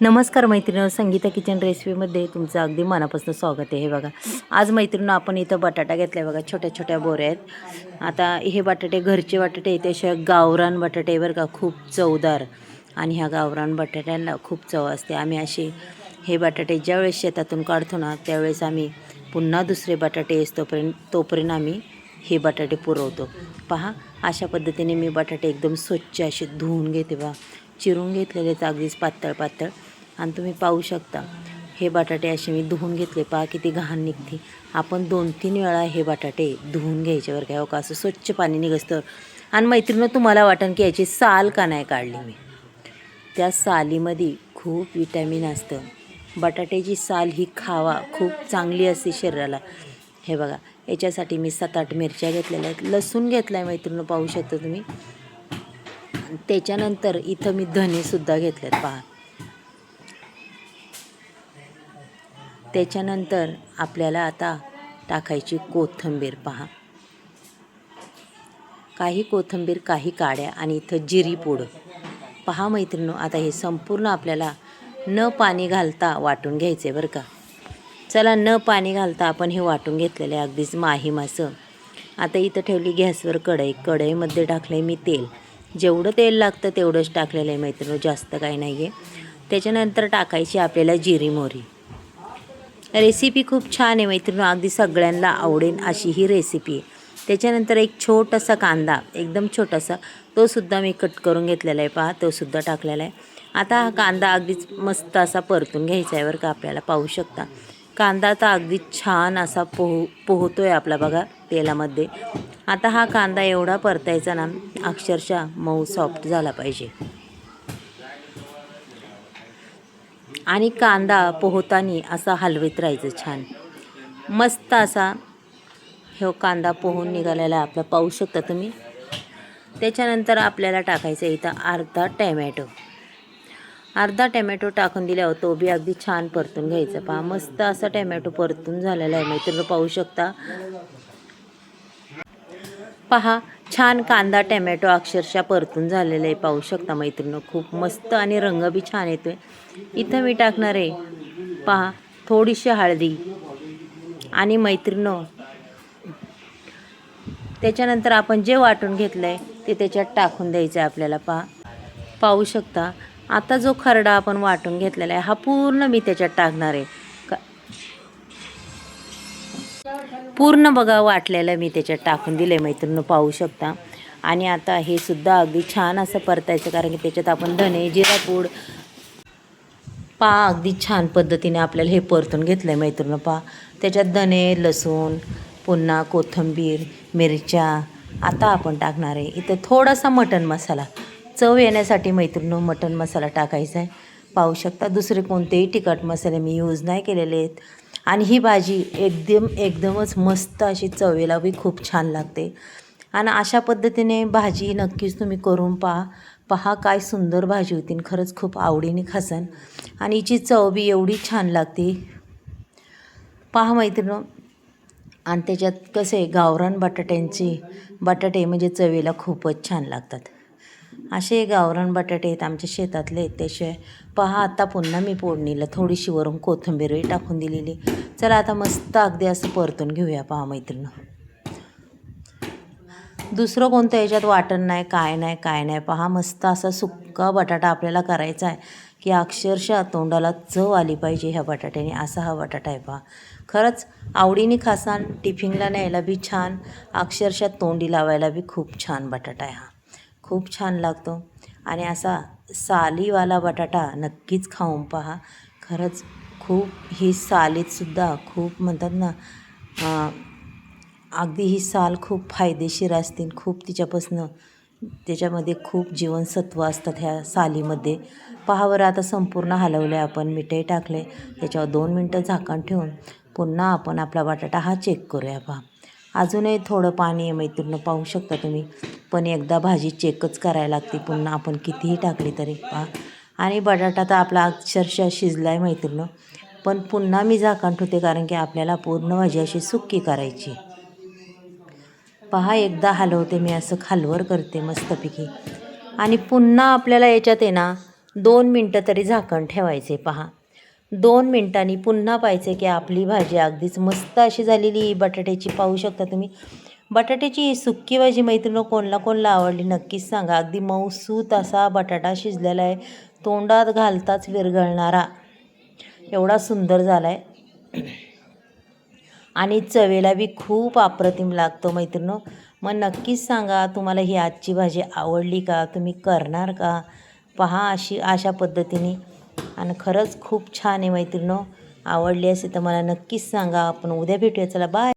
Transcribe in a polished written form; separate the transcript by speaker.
Speaker 1: नमस्कार मैत्रिणी, संगीता किचन रेसिपीमध्ये तुमचं अगदी मनापासून स्वागत आहे. हे बघा, आज मैत्रिणी आपण इथं बटाटा घेतला आहे बघा, छोट्या छोट्या बोऱ्या आहेत. आता हे बटाटे घरचे बटाटे आहे, त्याशिवाय गावरान बटाटे बरं का, खूप चवदार. आणि ह्या गावरान बटाट्यांना खूप चव असते. आम्ही असे हे बटाटे ज्यावेळेस शेतातून काढतो ना, त्यावेळेस आम्ही पुन्हा दुसरे बटाटे तोपर्यंत आम्ही हे बटाटे पुरवतो. पहा, अशा पद्धतीने मी बटाटे एकदम स्वच्छ असे धुवून घेते बा, चिरून घेतलेले आहेत अगदीच पातळ पातळ. आणि तुम्ही पाहू शकता हे बटाटे असे मी धुवून घेतले. पहा किती घाण निघते. आपण 2-3 वेळा हे बटाटे धुवून घ्यायचे बरं काय, हो का, असं स्वच्छ पाणी निघतं. आणि मैत्रिणी, तुम्हाला वाटेल की याची साल का नाही काढली मी, त्या सालीमध्ये खूप विटॅमिन असतं. बटाट्याची साल ही खावा, खूप चांगली असते शरीराला. हे बघा, याच्यासाठी मी 7-8 मिरच्या घेतलेल्या आहेत, लसूण घेतला आहे मैत्रिणी, पाहू शकता तुम्ही. त्याच्यानंतर इथं मी धनेसुद्धा घेतलेत पहा. त्याच्यानंतर आपल्याला आता टाकायची कोथिंबीर. पहा, काही कोथिंबीर, काही काड्या, आणि इथं जिरी पूड. पहा मैत्रिणी, आता हे संपूर्ण आपल्याला न पाणी घालता वाटून घ्यायचं आहे बरं का. चला, न पाणी घालता आपण हे वाटून घेतलेलं आहे अगदीच माहीम असं. आता इथं ठेवली गॅसवर कढई. कढईमध्ये टाकलं आहे मी तेल. जेवढं तेल लागतं तेवढंच टाकलेलं आहे मैत्रिणी, जास्त काही नाही आहे. त्याच्यानंतर टाकायची आपल्याला जिरी मोहरी. रेसिपी खूप छान आहे मैत्रिणी, अगदी सगळ्यांना आवडेल अशी ही रेसिपी आहे. त्याच्यानंतर एक छोटासा कांदा, एकदम छोटासा, तोसुद्धा मी कट करून घेतलेला आहे. पहा, तोसुद्धा टाकलेला आहे. आता हा कांदा अगदीच मस्त असा परतून घ्यायचा आहे बरं का. आपल्याला पाहू शकता कांदा आता अगदी छान असा पोहतो आहे आपला बघा तेलामध्ये. आता हा कांदा एवढा परतायचा ना, अक्षरशः मऊ सॉफ्ट झाला पाहिजे. आणि कांदा पोहताना असा हलवीत राहायचं छान मस्त असा. हो, कांदा पोहून निघालेला आपला पाहू शकता तुम्ही. त्याच्यानंतर आपल्याला टाकायचं इथं अर्धा टमॅटो टाकून दिल्यावर तो बी अगदी छान परतून घ्यायचा. पहा, मस्त असा टमॅटो परतून झालेला आहे मैत्रिणी, पाहू शकता. पहा, छान कांदा टमॅटो अक्षरशः परतून झालेलं आहे, पाहू शकता मैत्रिणी. खूप मस्त आणि रंग बी छान येतो आहे. इथं मी टाकणार आहे पहा थोडीशी हळदी. आणि मैत्रिणी, त्याच्यानंतर आपण जे वाटून घेतलं आहे ते त्याच्यात टाकून द्यायचं आहे आपल्याला. पाहू शकता. आता जो खरडा आपण वाटून घेतलेला आहे हा पूर्ण मी त्याच्यात टाकणार आहे. पूर्ण बघा वाटलेलं मी त्याच्यात टाकून दिलं आहे मैत्रिणी, पाहू शकता. आणि आता हे सुद्धा अगदी छान असं परतायचं, कारण की त्याच्यात आपण धने जिरा पूड अगदी छान पद्धतीने आपल्याला हे परतून घेतलं आहे मैत्रिणी. त्याच्यात धने, लसूण, पुन्हा कोथिंबीर, मिरच्या. आता आपण टाकणार आहे इथं थोडासा मटण मसाला, चव येण्यासाठी मैत्रिणी मटण मसाला टाकायचा आहे. पाहू शकता, दुसरे कोणतेही तिखट मसाले मी यूज नाही केलेले आहेत. आणि ही भाजी एकदमच मस्त अशी चवेला बी खूप छान लागते. आणि अशा पद्धतीने भाजी नक्कीच तुम्ही करून पहा काय सुंदर भाजी होती. खरंच खूप आवडीने खासन. आणि हिची चव बी एवढी छान लागते पहा मैत्रिणी. आणि त्याच्यात कसे गावरान बटाटे म्हणजे चवीला खूपच छान लागतात. असे गावरान बटाटे आहेत आमच्या शेतातले. त्याशिवाय पहा, आता पुन्हा मी फोडणीला थोडीशी वरून कोथिंबीरही टाकून दिलेली. चला, आता मस्त अगदी असं परतून घेऊया पहा मैत्रिणी. दुसरं कोणतं याच्यात वाटण नाही, काय नाही. पहा, मस्त असा सुक्का बटाटा आपल्याला करायचा आहे की अक्षरशः तोंडाला चव आली पाहिजे ह्या बटाट्याने. असा हा बटाटा आहे पहा. खरंच आवडीने खासान, टिफिनला न्यायला बी छान, अक्षरशः तोंडी लावायला बी खूप छान बटाटा आहे हा. खूप छान लागतो. आणि असा सालीवाला बटाटा नक्कीच खाऊन पहा. खरंच खूप ही सालीतसुद्धा खूप म्हणतात ना, अगदी ही साल खूप फायदेशीर असते. खूप त्याच्यामध्ये खूप जीवनसत्व असतात ह्या सालीमध्ये. पहा बरं, आता संपूर्ण हलवलं आहे आपण, मिठही टाकले. त्याच्यावर 2 मिनटं झाकण ठेवून पुन्हा आपण आपला बटाटा हा चेक करूया. पहा, अजूनही थोडं पाणी आहे मैत्रिणी, पाहू शकता तुम्ही. पण एकदा भाजी चेकच करायला लागते पुन्हा आपण कितीही टाकली तरी. पहा, आणि बटाटा तर आपला अक्षरशः शिजला आहे मैत्रिणी. पण पुन्हा मी झाकण ठेवते, कारण की आपल्याला पूर्ण भाजी अशी सुक्की करायची. पहा, एकदा हलवते मी, असं खालवर करते मस्तपैकी. आणि पुन्हा आपल्याला याच्यात आहे ना 2 मिनटं तरी झाकण ठेवायचे. पहा 2 मिनटांनी पुन्हा पाहायचे की आपली भाजी अगदीच मस्त अशी झालेली बटाट्याची. पाहू शकता तुम्ही. बटाट्याची ही सुक्की भाजी मैत्रिणी कोणाला आवडली नक्कीच सांगा. अगदी मऊसूत असा बटाटा शिजलेला आहे, तोंडात घालताच विरघळणारा एवढा सुंदर झाला आहे आणि चवेला बी खूप अप्रतिम लागतो मैत्रिणो. मग नक्कीच सांगा तुम्हाला ही आजची भाजी आवडली का, तुम्ही करणार का. पहा अशा पद्धतीने आणि खरंच खूप छान आहे मैत्रिणो. आवडली असेल तर मला नक्कीच सांगा. आपण उद्या भेटूया. चला बाय.